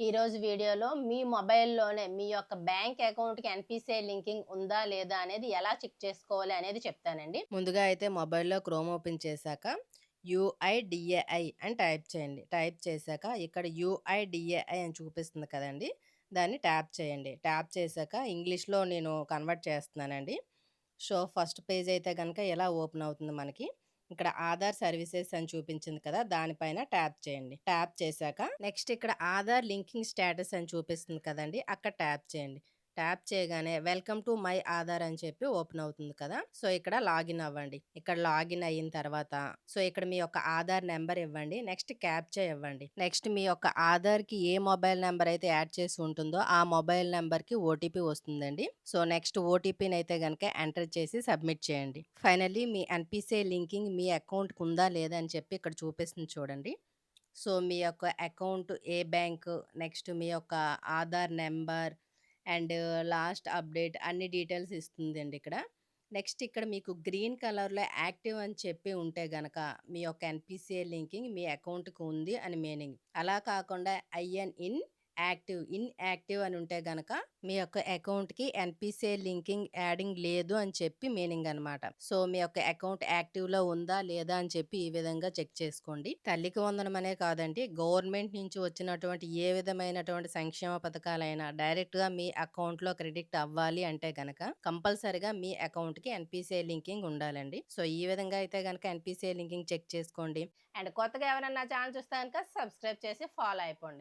ఈరోజు వీడియోలో మీ మొబైల్‌లోనే మీ యొక్క బ్యాంక్ అకౌంట్‌కి ఎన్‌పిసిఐ లింకింగ్ ఉందా? లేదా? అనేది ఎలా చెక్ చేసుకోవాలి అనేది చెప్తానండి. ముందుగా అయితే మొబైల్‌లో క్రోమ్ ఓపెన్ చేశాక యూఐడిఏఐ అని టైప్ చేయండి. టైప్ చేశాక ఇక్కడ యూఐడిఏఐ అని చూపిస్తుంది కదండీ! దాన్ని ట్యాప్ చేయండి. ట్యాప్ చేశాక ఇంగ్లీష్‌లో నేను కన్వర్ట్ చేస్తున్నానండి. ఫస్ట్ పేజ్ అయితే గనక ఇలా ఓపెన్ అవుతుంది మనకి. ఇక్కడ ఆధార్ సర్వీసెస్ అని చూపించింది కదా! దానిపైన ట్యాప్ చేయండి. ట్యాప్ చేశాక నెక్స్ట్ ఇక్కడ ఆధార్ లింకింగ్ స్టేటస్ అని చూపిస్తుంది కదండీ! అక్కడ ట్యాప్ చేయండి. ట్యాప్ చేయగానే వెల్కమ్ టు మై ఆధార్ అని చెప్పి ఓపెన్ అవుతుంది కదా! ఇక్కడ లాగిన్ అవ్వండి. ఇక్కడ లాగిన్ అయిన తర్వాత ఇక్కడ మీ యొక్క ఆధార్ నెంబర్ ఇవ్వండి. నెక్స్ట్ క్యాప్చా ఇవ్వండి. నెక్స్ట్ మీ యొక్క ఆధార్‌కి ఏ మొబైల్ నెంబర్ అయితే యాడ్ చేసి ఉంటుందో ఆ మొబైల్ నెంబర్‌కి ఓటీపీ వస్తుందండి. నెక్స్ట్ ఓటీపీని అయితే గనక ఎంటర్ చేసి సబ్మిట్ చేయండి. ఫైనల్లీ మీ ఎన్‌పిసిఐ లింకింగ్ మీ అకౌంట్‌కి ఉందా లేదా అని చెప్పి ఇక్కడ చూపిస్తుంది చూడండి. మీ యొక్క అకౌంట్ ఏ బ్యాంకు, నెక్స్ట్ మీ యొక్క Aadhaar number and last update అన్ని డీటెయిల్స్ ఇస్తుందండి ఇక్కడ. నెక్స్ట్ ఇక్కడ మీకు గ్రీన్ కలర్‌లో యాక్టివ్ అని చెప్పి ఉంటే గనక మీ యొక్క ఎన్‌పిసిఐ లింకింగ్ మీ అకౌంట్‌కి ఉంది అని మీనింగ్. అలా కాకుండా ఇన్‌యాక్టివ్ అని ఉంటే గనక మీ యొక్క అకౌంట్‌కి ఎన్‌పిసిఐ లింకింగ్ యాడింగ్ లేదు అని చెప్పి మీనింగ్ అనమాట. మీ యొక్క అకౌంట్ యాక్టివ్‌లో ఉందా? లేదా? అని చెప్పి ఈ విధంగా చెక్ చేసుకోండి. తల్లికి వందనం అనే కాదండి, గవర్నమెంట్ నుంచి వచ్చినటువంటి ఏ విధమైనటువంటి సంక్షేమ పథకాలైనా డైరెక్ట్‌గా మీ అకౌంట్‌లో క్రెడిట్ అవ్వాలి అంటే గనక కంపల్సరీగా మీ అకౌంట్‌కి ఎన్‌పిసిఐ లింకింగ్ ఉండాలండి. ఈ విధంగా అయితే గనక ఎన్‌పిసిఐ లింకింగ్ చెక్ చేసుకోండి. అండ్ కొత్తగా ఎవరైనా ఛానల్ చూస్తే గనక సబ్స్క్రైబ్ చేసి ఫాలో అయిపోండి.